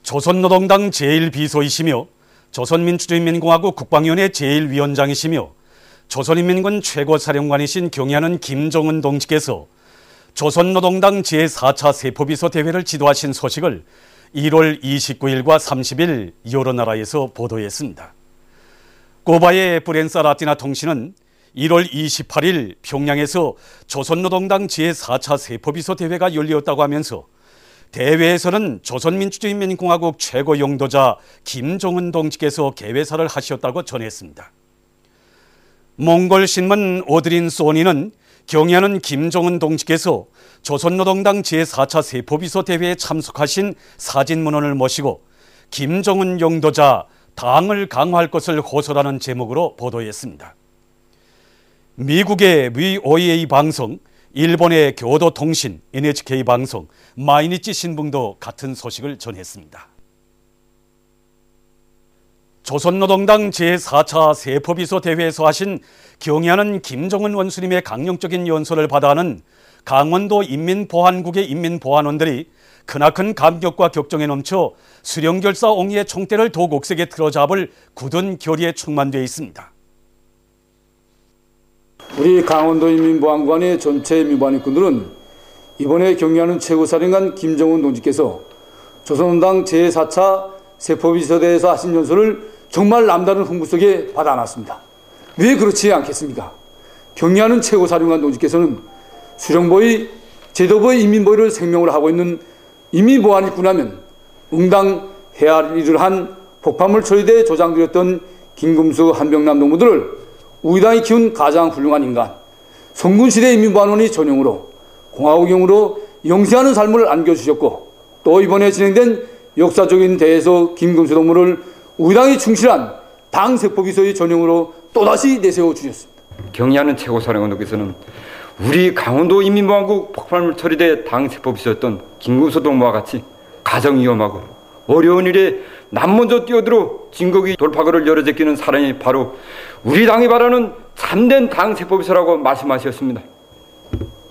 조선노동당 제1비서이시며 조선민주주의인민공화국 국방위원회 제1위원장이시며 조선인민군 최고사령관이신 경의하는 김정은 동지께서 조선노동당 제4차 세포비서 대회를 지도하신 소식을 1월 29일과 30일 여러 나라에서 보도했습니다. 쿠바의 프렌사 라티나 통신은 1월 28일 평양에서 조선노동당 제4차 세포비서 대회가 열렸다고 하면서 대회에서는 조선민주주의인민공화국 최고 용도자 김정은 동지께서 개회사를 하셨다고 전했습니다. 몽골신문 오드린 소니는 경의하는 김정은 동지께서 조선노동당 제4차 세포비서 대회에 참석하신 사진문헌을 모시고 김정은 용도자 당을 강화할 것을 호소라는 제목으로 보도했습니다. 미국의 VOA 방송, 일본의 교도통신, NHK 방송, 마이니치 신문도 같은 소식을 전했습니다. 조선노동당 제4차 세포비서 대회에서 하신 경의하는 김정은 원수님의 강령적인 연설을 받아하는 강원도 인민보안국의 인민보안원들이 크나큰 감격과 격정에 넘쳐 수령결사 옹이의 총대를 더욱 옥색에 틀어잡을 굳은 결의에 충만되어 있습니다. 우리 강원도 인민보안관의 전체 인민보안인꾼들은 이번에 경의하는 최고사령관 김정은 동지께서 조선노동당 제4차 세포비서대회에서 하신 연설을 정말 남다른 흥부 속에 받아안았습니다. 왜 그렇지 않겠습니까? 경의하는 최고사령관 동지께서는 수령보의 제도보의 인민보위를 생명으로 하고 있는 인민보안일꾼하면 응당해야 할 일을 한 폭발물 처리대에 조장되었던 김금수 한병남 농부들을 우리 당이 키운 가장 훌륭한 인간, 성군시대 인민보안원이 전용으로 공화국용으로 영세하는 삶을 안겨주셨고 또 이번에 진행된 역사적인 대회에서 김금수 동무를 우리 당이 충실한 당 세포비서의 전용으로 또다시 내세워 주셨습니다. 경의하는 최고사령관께서는 우리 강원도 인민보안국 폭발물 처리대 당 세포비서였던 김금수 동무와 같이 가장 위험하고 어려운 일에 남 먼저 뛰어들어 진국이 돌파구를 열어제끼는 사람이 바로 우리 당이 바라는 참된 당 세포비서라고 말씀하셨습니다.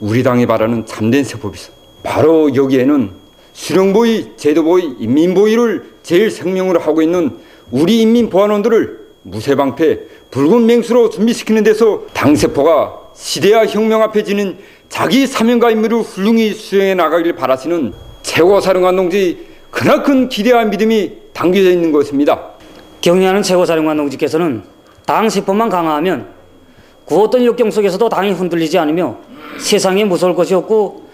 우리 당이 바라는 참된 세포비서, 바로 여기에는 수령보위, 제도보위, 인민보위를 제일 생명으로 하고 있는 우리 인민보안원들을 무쇠방패, 붉은 맹수로 준비시키는 데서 당세포가 시대와 혁명 앞에 지는 자기 사명과 임무를 훌륭히 수행해 나가길 바라시는 최고사령관 동지 크나큰 기대와 믿음이 담겨져 있는 것입니다. 경의하는 최고사령관 동지께서는 당 세포만 강화하면 그 어떤 역경 속에서도 당이 흔들리지 않으며 세상에 무서울 것이 없고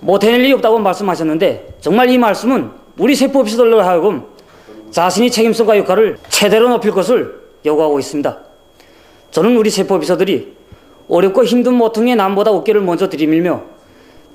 못해낼 일이 없다고 말씀하셨는데 정말 이 말씀은 우리 세포비서들로 하여금 자신이 책임성과 역할을 최대로 높일 것을 요구하고 있습니다. 저는 우리 세포비서들이 어렵고 힘든 모퉁이에 남보다 어깨를 먼저 들이밀며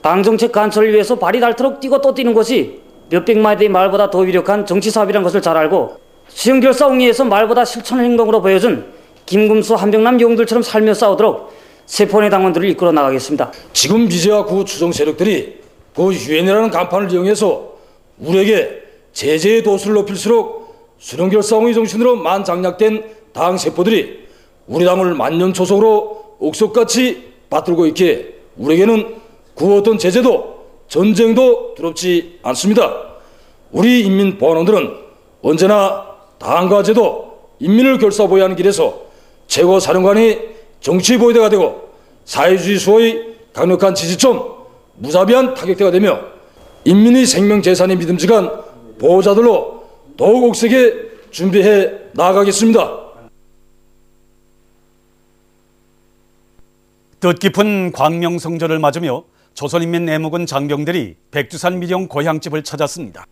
당정책 관철을 위해서 발이 닳도록 뛰고 또 뛰는 것이 몇백마디의 말보다 더 위력한 정치사업이라는 것을 잘 알고 수령결사옹의에서 말보다 실천 행동으로 보여준 김금수 한병남 용들처럼 살며 싸우도록 세포내 당원들을 이끌어 나가겠습니다. 지금 미제와 구 추종 세력들이 그 유엔이라는 간판을 이용해서 우리에게 제재의 도수를 높일수록 수령결사옹의 정신으로 만장약된 당 세포들이 우리 당을 만년초속으로 옥석같이 받들고 있기에 우리에게는 그 어떤 제재도 전쟁도 두렵지 않습니다. 우리 인민보안원들은 언제나 당과 제도, 인민을 결사보호하는 길에서 최고사령관이 정치보위대가 되고 사회주의 수호의 강력한 지지점, 무자비한 타격대가 되며 인민의 생명재산이 믿음직한 보호자들로 더욱 옥색에 준비해 나아가겠습니다. 뜻깊은 광명성전을 맞으며 조선인민애무군 장병들이 백두산 미령 고향집을 찾았습니다.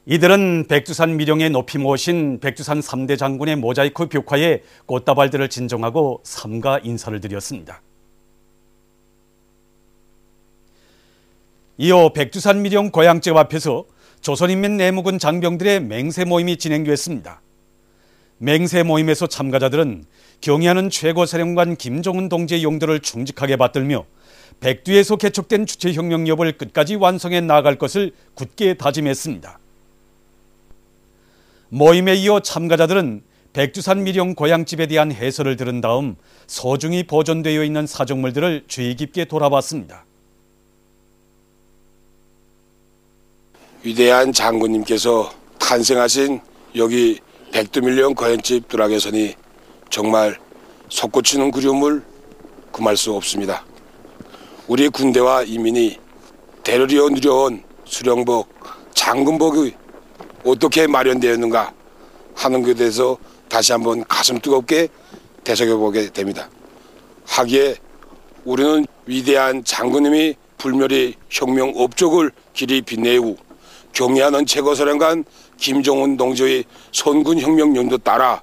이들은 백두산 미령에 높이 모신 백두산 3대 장군의 모자이크 벽화에 꽃다발들을 진정하고 삼가 인사를 드렸습니다. 이어 백두산 미령 고향집 앞에서 조선인민애무군 장병들의 맹세 모임이 진행됐습니다. 맹세 모임에서 참가자들은 경의하는 최고사령관 김정은 동지의 용도를 충직하게 받들며 백두에서 개척된 주체혁명협을 끝까지 완성해 나아갈 것을 굳게 다짐했습니다. 모임에 이어 참가자들은 백두산 미령 고향집에 대한 해설을 들은 다음 소중히 보존되어 있는 사정물들을 주의 깊게 돌아봤습니다. 위대한 장군님께서 탄생하신 여기 백두밀령 거연집 뚜락에서니 정말 솟구치는 그리움을 금할 수 없습니다. 우리 군대와 인민이 대러리어 누려온 수령복, 장군복이 어떻게 마련되었는가 하는 것에 대해서 다시 한번 가슴 뜨겁게 되새겨보게 됩니다. 하기에 우리는 위대한 장군님이 불멸의 혁명 업적을 길이 빛내고 경애하는 최고사령관 김정은 동지의 선군혁명 연도 따라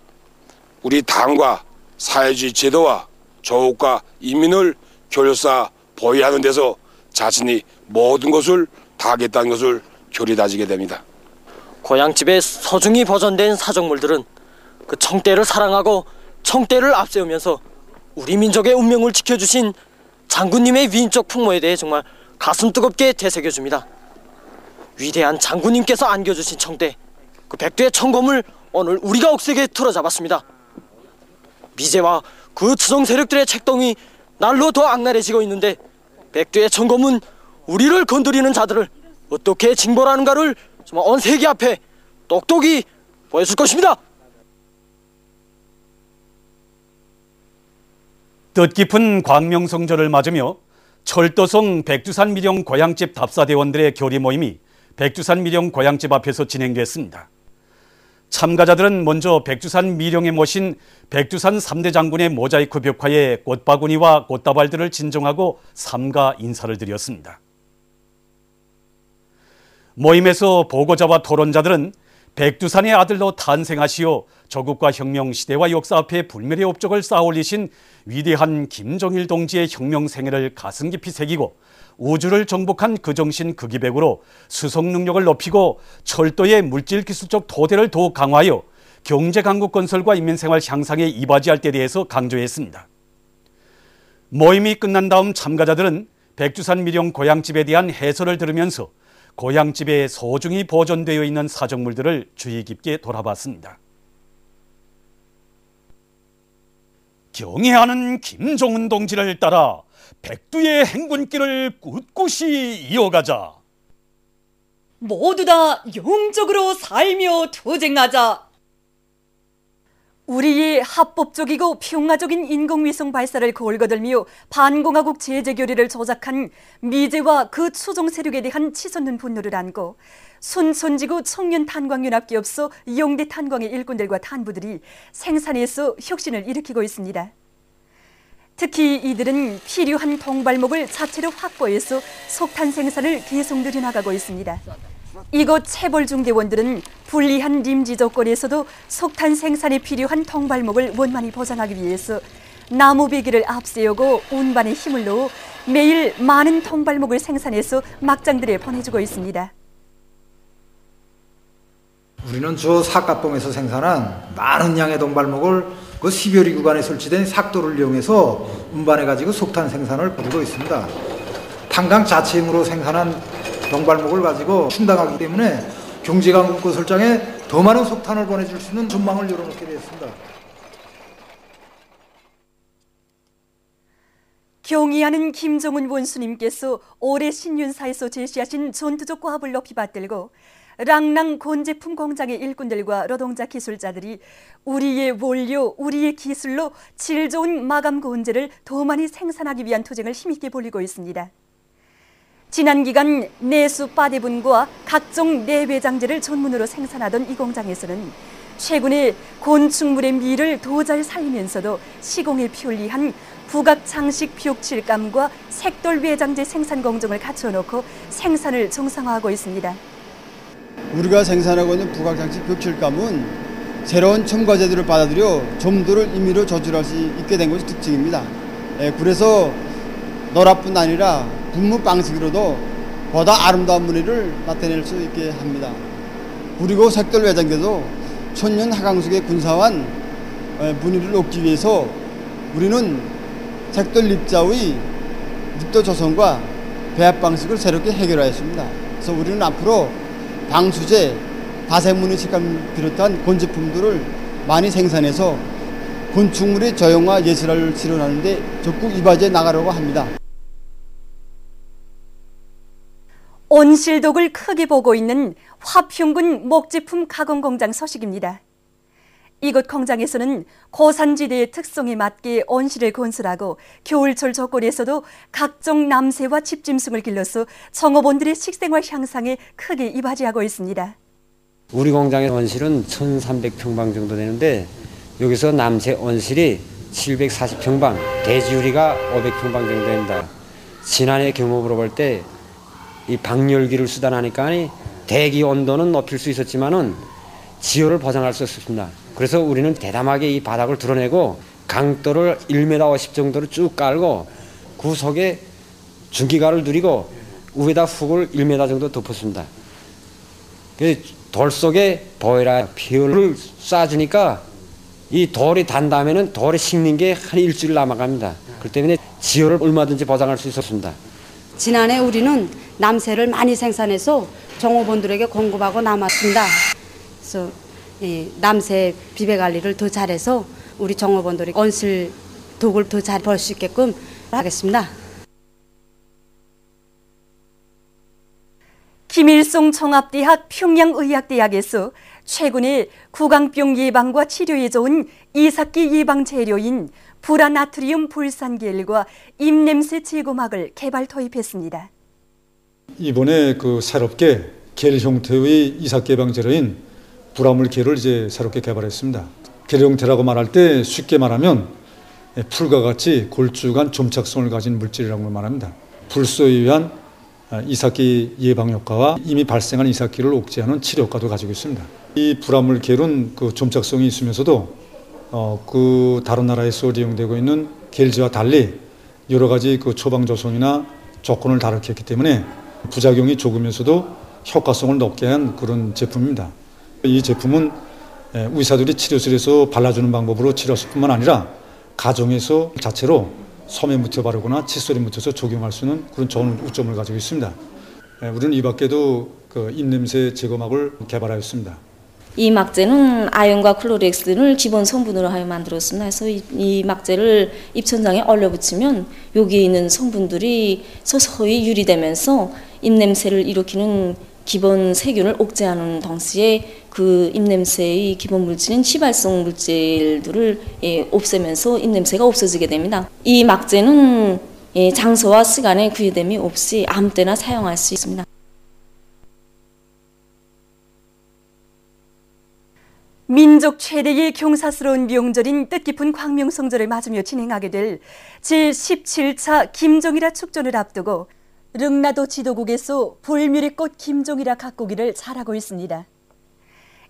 우리 당과 사회주의 제도와 조국과 인민을 교류사 보위하는 데서 자신이 모든 것을 다하겠다는 것을 결의다지게 됩니다. 고향집에 소중히 보존된 사정물들은 그 청대를 사랑하고 청대를 앞세우면서 우리 민족의 운명을 지켜주신 장군님의 위인적 풍모에 대해 정말 가슴 뜨겁게 되새겨줍니다. 위대한 장군님께서 안겨주신 청대, 그 백두의 청검을 오늘 우리가 억세게 틀어잡았습니다. 미제와 그 추종 세력들의 책동이 날로 더 악랄해지고 있는데 백두의 청검은 우리를 건드리는 자들을 어떻게 징벌하는가를 정말 온 세계 앞에 똑똑히 보여줄 것입니다. 뜻깊은 광명성절을 맞으며 철도성 백두산 미령 고향집 답사대원들의 교리 모임이 백두산 미령 고향집 앞에서 진행됐습니다. 참가자들은 먼저 백두산 미령에 모신 백두산 3대 장군의 모자이크 벽화에 꽃바구니와 꽃다발들을 진정하고 삼가 인사를 드렸습니다. 모임에서 보고자와 토론자들은 백두산의 아들로 탄생하시어 조국과 혁명 시대와 역사 앞에 불멸의 업적을 쌓아올리신 위대한 김정일 동지의 혁명 생애를 가슴 깊이 새기고 우주를 정복한 그 정신 그 기백으로 수송 능력을 높이고 철도의 물질 기술적 토대를 더욱 강화하여 경제 강국 건설과 인민생활 향상에 이바지할 때에 대해서 강조했습니다. 모임이 끝난 다음 참가자들은 백두산 미령 고향집에 대한 해설을 들으면서 고향집에 소중히 보존되어 있는 사정물들을 주의 깊게 돌아봤습니다. 경애하는 김정은 동지를 따라 백두의 행군길을 꿋꿋이 이어가자. 모두 다 영적으로 살며 투쟁하자. 우리의 합법적이고 평화적인 인공위성 발사를 걸거들며 반공화국 제재교리를 조작한 미제와 그 추종 세력에 대한 치솟는 분노를 안고 순천지구 청년탄광연합기업소 용대 탄광의 일꾼들과 탄부들이 생산에서 혁신을 일으키고 있습니다. 특히 이들은 필요한 통발목을 자체로 확보해서 석탄 생산을 계속 늘려나가고 있습니다. 이곳 체벌중개원들은 불리한 림지 조건에서도 석탄 생산에 필요한 통발목을 원만히 보장하기 위해서 나무 배기를 앞세우고 운반에 힘을 넣어 매일 많은 통발목을 생산해서 막장들에 보내주고 있습니다. 우리는 저 삭갑봉에서 생산한 많은 양의 통발목을 그 12호리 구간에 설치된 삭도를 이용해서 운반해가지고 석탄 생산을 벌이고 있습니다. 탄광 자체 힘으로 생산한 병발목을 가지고 충당하기 때문에 경제강국 건설장에 더 많은 석탄을 보내줄 수 있는 전망을 열어놓게 되었습니다. 경의하는 김정은 원수님께서 올해 신윤사에서 제시하신 전투적 과업을 높이 받들고 랑랑 곤제품 공장의 일꾼들과 노동자 기술자들이 우리의 원료, 우리의 기술로 질 좋은 마감 곤제를 더 많이 생산하기 위한 투쟁을 힘있게 벌이고 있습니다. 지난 기간 내수 빠대분과 각종 내외장재를 전문으로 생산하던 이 공장에서는 최근에 곤충물의 미를 더 잘 살리면서도 시공에 편리한 부각장식 벽칠감과 색돌 외장재 생산 공정을 갖춰놓고 생산을 정상화하고 있습니다. 우리가 생산하고 있는 부각장식 벽칠감은 새로운 첨가제들을 받아들여 점도를 임의로 조절할 수 있게 된 것이 특징입니다. 그래서 노라뿐 아니라 분무 방식으로도 보다 아름다운 무늬를 나타낼 수 있게 합니다. 그리고 색돌 외장재도 천년 하강석의 근사한 무늬를 얻기 위해서 우리는 색돌 립자의 립도 조성과 배합 방식을 새롭게 해결하였습니다. 그래서 우리는 앞으로 방수제, 다세무늬 식감 비롯한 곤제품들을 많이 생산해서 곤충물의 저용화 예술화를 실현하는 데 적극 이바지해 나가려고 합니다. 온실독을 크게 보고 있는 화평군 목제품 가공공장 소식입니다. 이곳 공장에서는 고산지대의 특성에 맞게 온실을 건설하고 겨울철 조건에서도 각종 남새와 집짐승을 길러서 청업원들의 식생활 향상에 크게 이바지하고 있습니다. 우리 공장의 온실은 1300평방 정도 되는데 여기서 남새 온실이 740평방, 대지유리가 500평방 정도 된다. 지난해 경험으로 볼 때 이 방열기를 수단하니까 대기 온도는 높일 수 있었지만은 지열을 보장할 수 없습니다. 그래서 우리는 대담하게 이 바닥을 드러내고 강도를 1m 50 정도로 쭉 깔고 그 속에 중기가를 누리고 위에다 흙을 1m 정도 덮었습니다. 돌 속에 보이라 피열을 쏴주니까 이 돌이 단 다음에는 돌이 식는 게 한 일주일 남아갑니다. 그렇기 때문에 지열을 얼마든지 보장할 수 있었습니다. 지난해 우리는 남새를 많이 생산해서 종업원들에게 공급하고 남았습니다. 그래서 남새 비배 관리를 더 잘해서 우리 종업원들이 온실 독을 더 잘 볼 수 있게끔 하겠습니다. 김일성 종합대학 평양의학대학에서 최근에 구강병 예방과 치료에 좋은 이삭기 예방 재료인 불화나트리움 불산겔과 입냄새 제거막을 개발 도입했습니다. 이번에 새롭게 겔 형태의 이삭기 예방 재료인 불화물겔을 이제 새롭게 개발했습니다. 겔 형태라고 말할 때 쉽게 말하면 풀과 같이 골쭉한 점착성을 가진 물질이라고 말합니다. 불소에 의한 이삭기 예방 효과와 이미 발생한 이삭기를 억제하는 치료 효과도 가지고 있습니다. 이 불화물겔은 점착성이 있으면서도 다른 나라에서 이용되고 있는 겔지와 달리 여러 가지 처방 조성이나 조건을 다르게 했기 때문에 부작용이 적으면서도 효과성을 높게 한 그런 제품입니다. 이 제품은 의사들이 치료실에서 발라주는 방법으로 치료할 뿐만 아니라 가정에서 자체로 솜에 묻혀 바르거나 칫솔에 묻혀서 적용할 수 있는 그런 좋은 우점을 가지고 있습니다. 우리는 이 밖에도 입냄새 제거막을 개발하였습니다. 이 막재는 아연과 클로렉스를 기본 성분으로 하여 만들었습니다. 그래서 이 막재를 입천장에 올려붙이면 여기에 있는 성분들이 서서히 유리되면서 입냄새를 일으키는 기본 세균을 억제하는 동시에 그 입냄새의 기본 물질인 시발성 물질들을 없애면서 입냄새가 없어지게 됩니다. 이 막재는 장소와 시간에 구애됨이 없이 아무 때나 사용할 수 있습니다. 민족 최대의 경사스러운 명절인 뜻깊은 광명성절을 맞으며 진행하게 될 제17차 김종이라 축전을 앞두고 릉나도 지도국에서 불뮤리꽃 김종이라 가꾸기를 잘하고 있습니다.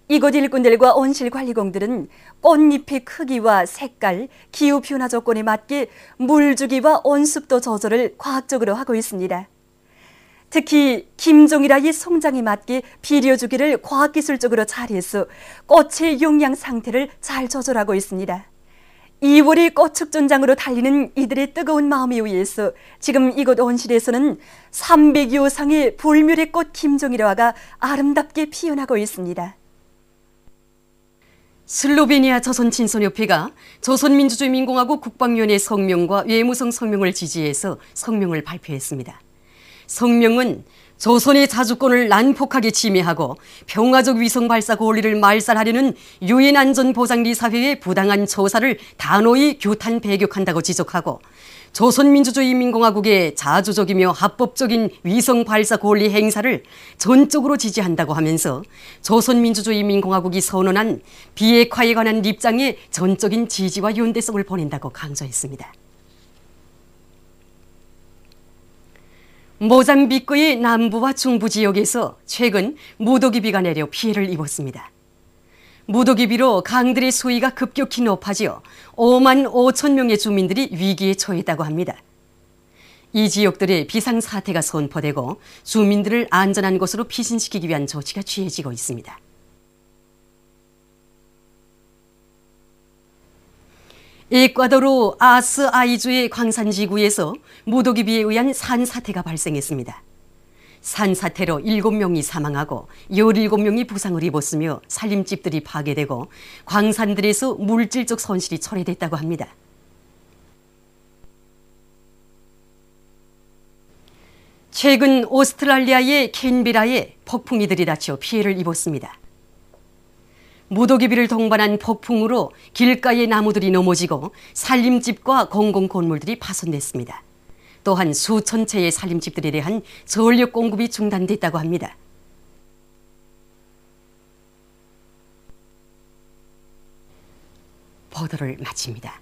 이곳 일꾼들과 온실관리공들은 꽃잎의 크기와 색깔, 기후 변화 조건에 맞게 물주기와 온습도 조절을 과학적으로 하고 있습니다. 특히 김종이라의 성장에 맞게 비료주기를 과학기술적으로 잘해서 꽃의 용량 상태를 잘 조절하고 있습니다. 2월이 꽃축전장으로 달리는 이들의 뜨거운 마음에 의해서 지금 이곳 온실에서는 300여 상의 불뮤리꽃 김종이라가 아름답게 피어나고 있습니다. 슬로베니아 조선친선협회가 조선민주주의민공화국 국방위원회 성명과 외무성 성명을 지지해서 성명을 발표했습니다. 성명은 조선의 자주권을 난폭하게 침해하고 평화적 위성 발사 권리를 말살하려는 유엔 안전보장리 사회의 부당한 조사를 단호히 규탄 배격한다고 지적하고 조선민주주의민공화국의 자주적이며 합법적인 위성 발사 권리 행사를 전적으로 지지한다고 하면서 조선민주주의민공화국이 선언한 비핵화에 관한 입장에 전적인 지지와 연대성을 보낸다고 강조했습니다. 모잠비크의 남부와 중부 지역에서 최근 무더기비가 내려 피해를 입었습니다. 무더기비로 강들의 수위가 급격히 높아지어 5만 5천 명의 주민들이 위기에 처했다고 합니다. 이 지역들의 비상사태가 선포되고 주민들을 안전한 곳으로 피신시키기 위한 조치가 취해지고 있습니다. 에콰도르 아스아이주의 광산지구에서 무더기비에 의한 산사태가 발생했습니다. 산사태로 7명이 사망하고 17명이 부상을 입었으며 살림집들이 파괴되고 광산들에서 물질적 손실이 초래됐다고 합니다. 최근 오스트랄리아의 캔베라에 폭풍이 들이닥쳐 피해를 입었습니다. 무더기비를 동반한 폭풍으로 길가의 나무들이 넘어지고 살림집과 공공건물들이 파손됐습니다. 또한 수천 채의 살림집들에 대한 전력 공급이 중단됐다고 합니다. 보도를 마칩니다.